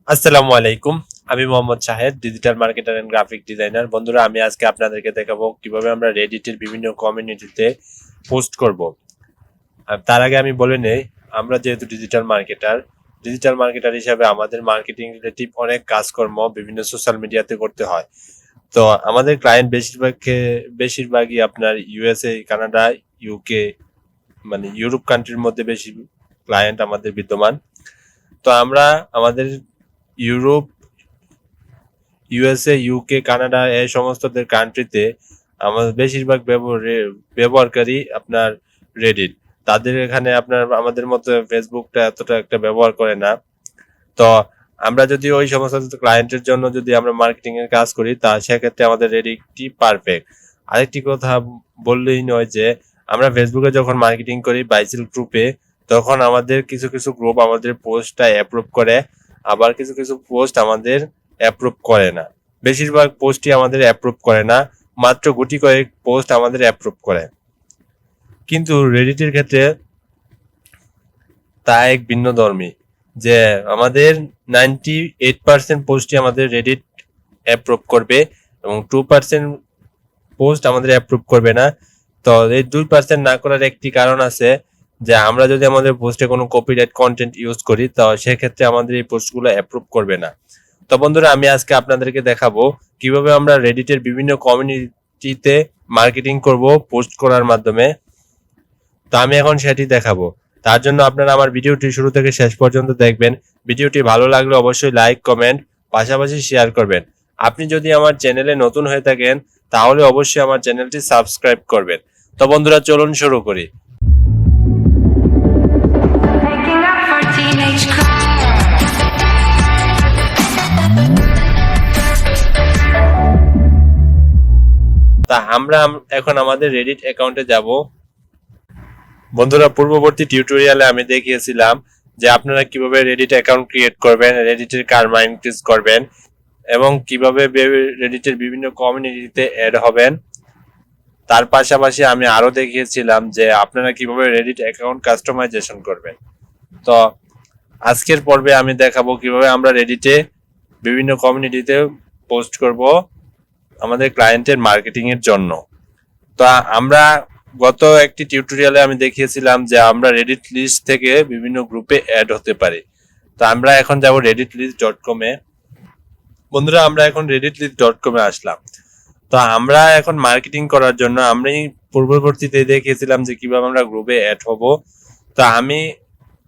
আসসালামু আলাইকুম। আমি Mohammad Shahed, digital marketer and graphic designer. বন্ধুরা, আমি আজকে আপনাদেরকে দেখাবো কিভাবে আমরা রেডিটের বিভিন্ন কমিউনিটিতে পোস্ট করব। আর তার আগে আমি বলে নেই, আমরা যেহেতু ডিজিটাল মার্কেটার হিসাবে আমাদের মার্কেটিং রিলেটিভ অনেক কাজকর্ম বিভিন্ন সোশ্যাল মিডিয়াতে করতে হয়। তো আমাদের ক্লায়েন্ট বেশিরভাগই আপনার ইউএসএ, কানাডা, ইউকে, মানে ইউরোপ কান্ট্রির মধ্যে বেশি ক্লায়েন্ট আমাদের বিদ্যমান। তো আমরা আমাদের ইউরোপ, ইউএসএ, ইউকে, কানাডা এই সমস্ত কান্ট্রিতে আমাদের বেশিরভাগ ব্যবহারকারী আপনার রেডিট। তাদের এখানে আপনার আমাদের মতো ফেসবুকটা এতটা একটা ব্যবহার করে না। তো আমরা যদি ওই সমস্ত ক্লায়েন্টের জন্য যদি আমরা মার্কেটিং এর কাজ করি, তা সেক্ষেত্রে আমাদের রেডিটটি পারফেক্ট। আরেকটি কথা বললেই নয় যে আমরা ফেসবুকে যখন মার্কেটিং করি বাইসেল গ্রুপে, তখন আমাদের কিছু কিছু গ্রুপ আমাদের পোস্টটা অ্যাপ্রুভ করে, আবার কিছু কিছু পোস্ট আমাদের অ্যাপ্রুভ করে না। বেশিরভাগ পোস্টই আমাদের অ্যাপ্রুভ করে না, মাত্র গুটি কয়েক পোস্ট আমাদের অ্যাপ্রুভ করে। কিন্তু রেডিটের ক্ষেত্রে তা এক ভিন্ন ধর্মী, যে আমাদের 98% পোস্টই আমাদের রেডিট অ্যাপ্রুভ করবে এবং 2% পোস্ট আমাদের অ্যাপ্রুভ করবে না। তো এই 2% না করার একটি কারণ আছে, যে আমরা যদি আমাদের পোস্টে কোনো কপিরাইট কন্টেন্ট ইউজ করি, তো সেক্ষেত্রে আমাদের এই পোস্টগুলো অ্যাপ্রুভ করবে না। তো বন্ধুরা, আমি আজকে আপনাদেরকে দেখাবো কিভাবে আমরা রেডিটের বিভিন্ন কমিউনিটিতে মার্কেটিং করব পোস্ট করার মাধ্যমে। তো আমি এখন সেটি দেখাবো। তার জন্য আপনারা আমার ভিডিওটি শুরু থেকে শেষ পর্যন্ত দেখবেন। ভিডিওটি ভালো লাগলে অবশ্যই লাইক, কমেন্ট, পাশাপাশি শেয়ার করবেন। আপনি যদি আমার চ্যানেলে নতুন হয়ে থাকেন, তাহলে অবশ্যই আমার চ্যানেলটি সাবস্ক্রাইব করবেন। তো বন্ধুরা, চলুন শুরু করি। তা আমরা এখন আমাদের রেডিট অ্যাকাউন্টে যাব। বন্ধুরা, পূর্ববর্তী টিউটোরিয়ালে আমি দেখিয়েছিলাম যে আপনারা কিভাবে রেডিট অ্যাকাউন্ট ক্রিয়েট করবেন, রেডিটের কার্মা ইনক্রিজ করবেন এবং কিভাবে রেডিটের বিভিন্ন কমিউনিটিতে অ্যাড হবেন। তার পাশাপাশি আমি আরো দেখিয়েছিলাম যে আপনারা কিভাবে রেডিট অ্যাকাউন্ট কাস্টমাইজেশন করবেন। তো আজকের পর্বে আমি দেখাবো কিভাবে আমরা রেডিটে বিভিন্ন কমিউনিটিতে পোস্ট করব আমাদের ক্লায়েন্টের মার্কেটিং এর জন্য। তো আমরা গত একটি টিউটোরিয়ালে আমি দেখিয়েছিলাম যে আমরা রেডিট লিস্ট থেকে বিভিন্ন গ্রুপে অ্যাড হতে পারি। তো আমরা এখন যাব redditList.com এ। বন্ধুরা, আমরা এখন redditList.com এ আসলাম। তো আমরা এখন মার্কেটিং করার জন্য আমি পূর্ববর্তীতে দেখিয়েছিলাম যে কিভাবে আমরা গ্রুপে অ্যাড হব। তো আমি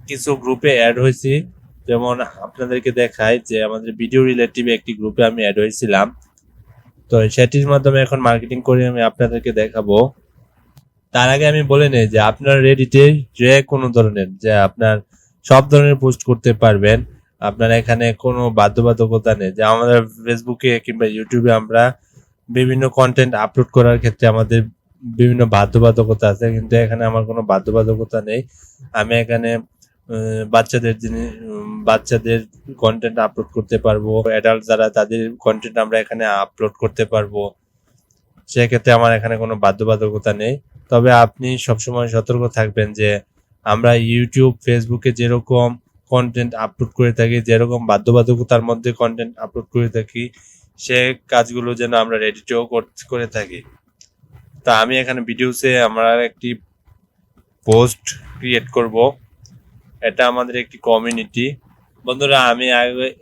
কিছু গ্রুপে অ্যাড হয়েছি, যেমন আপনাদেরকে দেখাই যে আমাদের ভিডিও রিলেটিভ একটি গ্রুপে আমি অ্যাড হয়েছিলাম। তো সেটির মাধ্যমে এখন মার্কেটিং করে আমি আপনাদেরকে দেখাবো। তার আগে আমি বলে নেই যে আপনার রেডিটে যে কোনো ধরনের, যে আপনার সব ধরনের পোস্ট করতে পারবেন। আপনার এখানে কোনো বাধ্যবাধকতা নেই, যে আমাদের ফেসবুকে কিংবা ইউটিউবে আমরা বিভিন্ন কন্টেন্ট আপলোড করার ক্ষেত্রে আমাদের বিভিন্ন বাধ্যবাধকতা আছে, কিন্তু এখানে আমার কোনো বাধ্যবাধকতা নেই। আমি এখানে বাচ্চাদের কন্টেন্ট আপলোড করতে পারবো, অ্যাডাল্ট যারা তাদের কন্টেন্ট আমরা এখানে আপলোড করতে পারবো। সেক্ষেত্রে আমার এখানে কোনো বাধ্যবাধকতা নেই। তবে আপনি সবসময় সতর্ক থাকবেন যে আমরা ইউটিউব, ফেসবুকে যেরকম কন্টেন্ট আপলোড করে থাকি, যেরকম বাধ্যবাধকতার মধ্যে কন্টেন্ট আপলোড করে থাকি, সে কাজগুলো যেন আমরা রেডিটেও করে থাকি। তা আমি এখানে ভিডিওসে আমরা একটি পোস্ট ক্রিয়েট করব। এটা আমাদের একটি কমিউনিটি। বন্ধুরা, আমি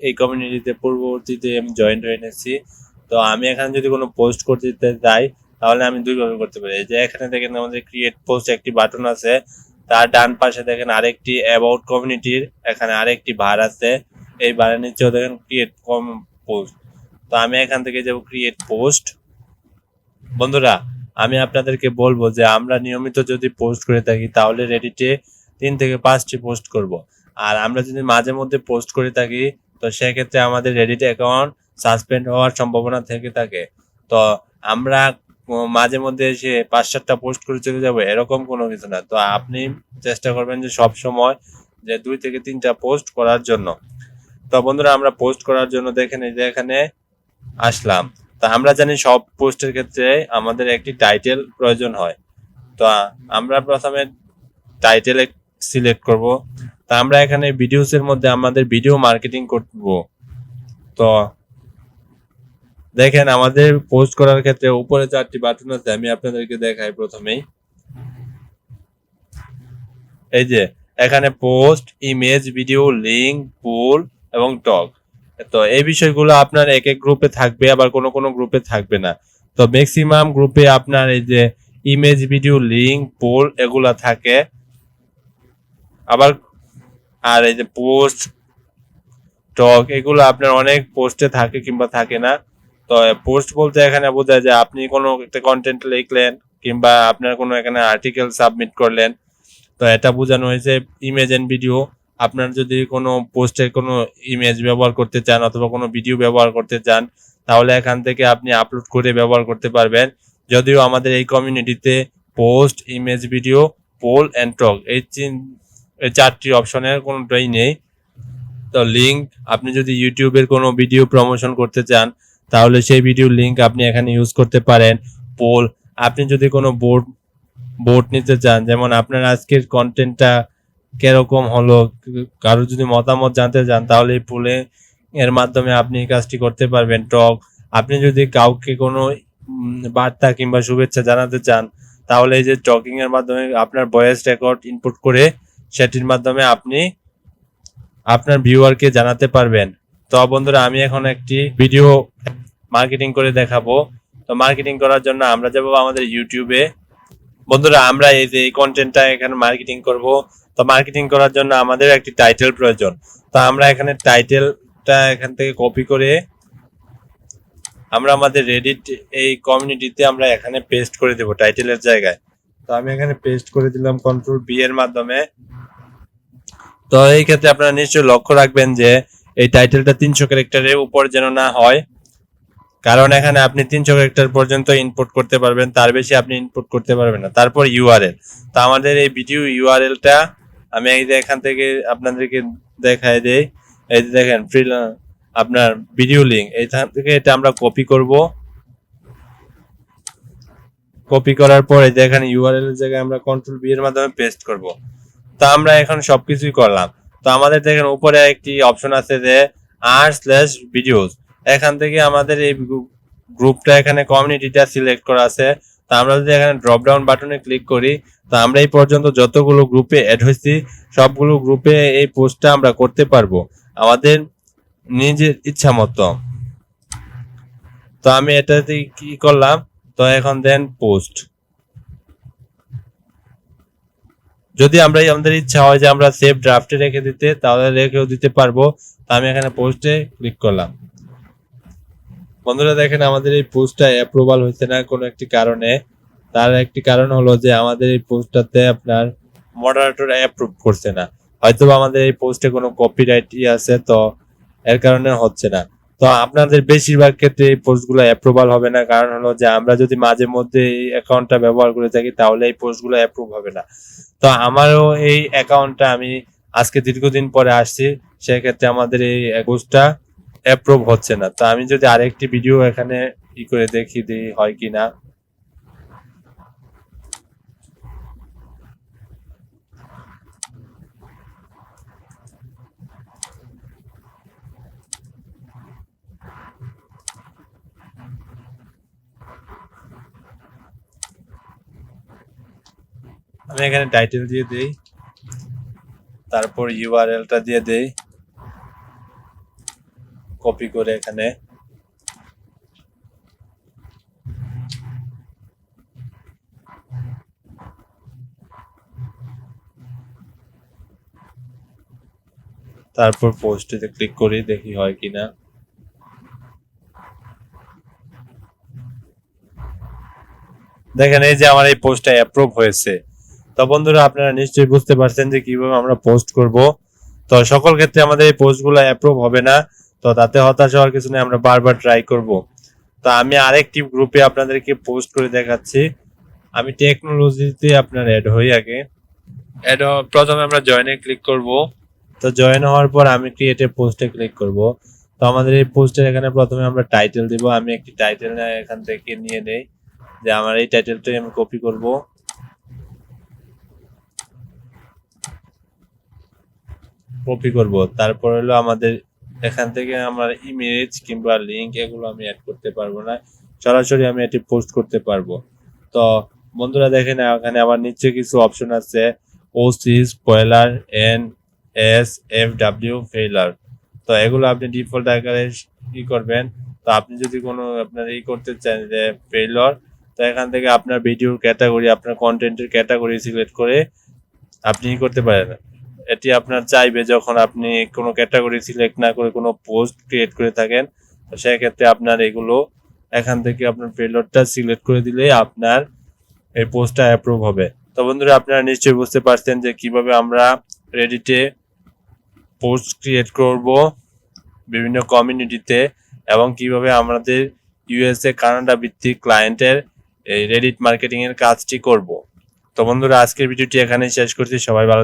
এই কমিউনিটিতে পূর্ববর্তীতে আমি জয়েন্ট হয়ে নিয়েছি। তো আমি এখানে যদি কোনো পোস্ট করতে চাই, তাহলে আমি দুইভাবে করতে পারি। যে এখানে দেখেন আমাদের ক্রিয়েট পোস্ট একটি বাটন আছে, তার ডান পাশে দেখেন আরেকটি অ্যাবাউট কমিউনিটির, এখানে আরেকটি বার আছে, এই বারের নিচেও দেখেন ক্রিয়েট পোস্ট। তো আমি এখান থেকে যাব ক্রিয়েট পোস্ট। বন্ধুরা, আমি আপনাদেরকে বলবো যে আমরা নিয়মিত যদি পোস্ট করে থাকি, তাহলে রেডিটে 3 থেকে 5টি পোস্ট করব। আর আমরা যদি মাঝে মধ্যে পোস্ট করে থাকি, তো সেক্ষেত্রে আমাদের রেডিট অ্যাকাউন্ট সাসপেন্ড হওয়ার সম্ভাবনা থেকে থাকে। তো আমরা মাঝে মধ্যে এসে 5-7টা পোস্ট করে চলে যাব, এরকম কোনো কিছু না। তো আপনি চেষ্টা করবেন যে সব সময় যে 2 থেকে 3টা পোস্ট করার জন্য। তো বন্ধুরা, আমরা পোস্ট করার জন্য দেখেন এই যে এখানে আসলাম। তা আমরা জানি সব পোস্টের ক্ষেত্রে আমাদের একটি টাইটেল প্রয়োজন হয়। তো আমরা প্রথমে টাইটেল সিলেক্ট করব। তা আমরা এখানে ভিডিওস এর মধ্যে আমাদের ভিডিও মার্কেটিং করব, তো দেখেন আমাদের পোস্ট করার ক্ষেত্রে উপরে 4টি বাটন আছে, আমি আপনাদেরকে দেখাই প্রথমেই। এই যে এখানে পোস্ট, ইমেজ, ভিডিও, লিঙ্ক, পুল এবং টক। তো এই বিষয়গুলো আপনার এক এক গ্রুপে থাকবে, আবার কোনো কোনো গ্রুপে থাকবে না। তো ম্যাক্সিমাম গ্রুপে আপনার এই যে ইমেজ, ভিডিও, লিঙ্ক, পুল এগুলা থাকে। আবার আর এই যে পোস্ট, টক এগুলো আপনার অনেক পোস্টে থাকে কিংবা থাকে না। তো পোস্ট বলতে এখানে বোঝায় যে আপনি কোনো একটা কন্টেন্ট লিখলেন কিংবা আপনার কোনো এখানে আর্টিকেল সাবমিট করলেন, তো এটা বোঝানো হয়েছে। ইমেজ এন্ড ভিডিও, আপনার যদি কোনো পোস্টে কোনো ইমেজ ব্যবহার করতে চান অথবা কোনো ভিডিও ব্যবহার করতে চান, তাহলে এখান থেকে আপনি আপলোড করে ব্যবহার করতে পারবেন। যদিও আমাদের এই কমিউনিটিতে post, image, video, poll and talk এই 4টি অপশনের কোনোটাই নেই। তো লিঙ্ক, আপনি যদি ইউটিউবের কোনো ভিডিও প্রমোশন করতে চান তাহলে সেই ভিডিওর লিঙ্ক আপনি এখানে ইউজ করতে পারেন। পোল, আপনি যদি কোনো বোর্ড নিতে চান, যেমন আপনার আজকের কন্টেন্টটা কিরকম হলো, কারো যদি মতামত জানতে চান তাহলে এই পোলে এর মাধ্যমে আপনি এই কাজটি করতে পারবেন। টক, আপনি যদি কাউকে কোনো বার্তা কিংবা শুভেচ্ছা জানাতে চান তাহলে এই যে টকিং এর মাধ্যমে আপনার ভয়েস রেকর্ড ইনপুট করে সেটির মাধ্যমে আপনি আপনার ভিউয়ারকে জানাতে পারবেন। তো বন্ধুরা, আমি এখন একটি ভিডিও মার্কেটিং করে দেখাবো। তো মার্কেটিং করার জন্য আমরা যাব আমাদের ইউটিউবে। বন্ধুরা, আমরা এই যে এই কন্টেন্টটা এখানে মার্কেটিং করব। তো মার্কেটিং করার জন্য আমাদের একটি টাইটেল প্রয়োজন। তো আমরা এখানে টাইটেলটা এখান থেকে কপি করে আমরা আমাদের রেডিট এই কমিউনিটিতে আমরা এখানে পেস্ট করে দেব টাইটেলের জায়গায়। তো আমি এখানে পেস্ট করে দিলাম কন্ট্রোল বি এর মাধ্যমে। তো এই ক্ষেত্রে আপনারা নিশ্চয়ই লক্ষ্য রাখবেন যে এই টাইটেলটা 300 ক্যারেক্টারের উপর যেন না হয়, কারণ এখানে আপনি 300 ক্যারেক্টার পর্যন্ত ইনপুট করতে পারবেন, তার বেশি আপনি ইনপুট করতে পারবেন না। তারপর ইউআরএল, তো আমাদের এই ভিডিও ইউআরএলটা আমি এই যে এখান থেকে আপনাদেরকে দেখাই দেই। এই যে দেখেন আপনার ভিডিও লিঙ্ক, এইখান থেকে এটা আমরা কপি করব। কপি করার পর এই যে এখানে ইউআরএল এর জায়গায় আমরা কন্ট্রোল বি এর মাধ্যমে পেস্ট করব। তো আমরা এখন সবকিছুই করলাম। তো আমাদের দেখেন উপরে একটি অপশন আছে যে r/videos, এখান থেকে আমাদের এই গ্রুপটা এখানে কমিউনিটিটা সিলেক্ট করা আছে। তো আমরা যদি এখানে ড্রপ ডাউন বাটনে ক্লিক করি, তো আমরা এই পর্যন্ত যতগুলো গ্রুপে অ্যাড হয়েছি সবগুলো গ্রুপে এই পোস্টটা আমরা করতে পারবো আমাদের নিজের ইচ্ছা মতো। তো আমি এটাতে কি করলাম, তো এখন দেন পোস্ট। যদি আমরা আমাদের ইচ্ছা হয় যে আমরা সেভ ড্রাফটে রেখে দিতে, তাহলে রেখেও দিতে পারবো। তো আমি এখানে পোস্টে ক্লিক করলাম। বন্ধুরা দেখেন আমাদের এই পোস্টটা অ্যাপ্রুভাল হয়েছে না কোনো একটি কারণে। তার একটি কারণ হলো যে আমাদের এই পোস্টটাতে আপনার মডারেটর অ্যাপ্রুভ করছে না। হয়তো আমাদের এই পোস্টে কোনো কপিরাইট আছে, তো এর কারণে হচ্ছে না। তো আপনাদের বেশিরভাগ ক্ষেত্রে এই পোস্টগুলো অ্যাপ্রুভাল হবে না, কারণ হলো যে আমরা যদি মাঝে মধ্যে এই অ্যাকাউন্টটা ব্যবহার করে থাকি তাহলে এই পোস্টগুলো অ্যাপ্রুভ হবে না। তো আমারও এই অ্যাকাউন্টটা আমি আজকে দীর্ঘদিন পরে আসছি, সেক্ষেত্রে আমাদের এই পোস্টটা অ্যাপ্রুভ হচ্ছে না। তো আমি যদি আরেকটি ভিডিও এখানে ই করে দেখি দিই হয় কিনা। আমি এখানে টাইটেল দিয়ে দেই, তারপর ইউআরএলটা দিয়ে দেই কপি করে এখানে। তারপর পোস্টে ক্লিক করি দেখি হয় কিনা। দেখেন এই যে আমার এই পোস্টটা অ্যাপ্রুভ হয়েছে। তো বন্ধুরা, আপনারা নিশ্চয়ই বুঝতে পারছেন যে কিভাবে আমরা পোস্ট করব। তো সকল ক্ষেত্রে আমাদের এই পোস্টগুলো অ্যাপ্রুভ হবে না, তো তাতে হতাশ হওয়ার কিছু নেই, আমরা বারবার ট্রাই করব। তো আমি আরেকটি গ্রুপে আপনাদেরকে পোস্ট করে দেখাচ্ছি। আমি টেকনোলজিতে আপনার অ্যাড হই আগে। প্রথমে আমরা জয়েনে ক্লিক করব। তো জয়েন হওয়ার পর আমি ক্রিয়েট এ পোস্টে ক্লিক করব। তো আমাদের এই পোস্টের এখানে প্রথমে আমরা টাইটেল দিব। আমি একটি টাইটেল এখান থেকে নিয়ে নেই, যে আমার এই টাইটেলটাই আমি কপি করব। তারপর হলো আমাদের এখান থেকে আমার ইমেজ কিংবা লিঙ্ক এগুলো আমি অ্যাড করতে পারবো না, সরাসরি আমি এটি পোস্ট করতে পারবো। তো বন্ধুরা দেখেন এখানে আবার নিচে কিছু অপশন আছে, ওসি স্পয়লার, NSFW ফেইলার। তো এগুলো আপনি ডিফল্ট আকারে কি করবেন, তো আপনি যদি কোনো আপনার করতে চান যে ফেইলর, তো এখান থেকে আপনার ভিডিওর ক্যাটাগরি, আপনার কন্টেন্টের ক্যাটাগরি সিলেক্ট করে আপনি করতে পারেন। এটি আপনার চাইবে যখন আপনি কোনো ক্যাটাগরি সিলেক্ট না করে কোনো পোস্ট ক্রিয়েট করে থাকেন, তো সেক্ষেত্রে আপনার এগুলো এখান থেকে আপনার ফেইলরটা সিলেক্ট করে দিলে আপনার এই পোস্টটা অ্যাপ্রুভ হবে। তো বন্ধুরা আপনারা নিশ্চয়ই বুঝতে পারছেন যে কিভাবে আমরা রেডিটে পোস্ট ক্রিয়েট করব বিভিন্ন কমিউনিটিতে, এবং কিভাবে আমাদের USA কানাডা ভিত্তিক ক্লায়েন্টের এই রেডিট মার্কেটিং এর কাজটি করব। তো বন্ধুরা আজকের ভিডিওটি এখানেই শেষ করছি, সবাই ভালো থাকবেন।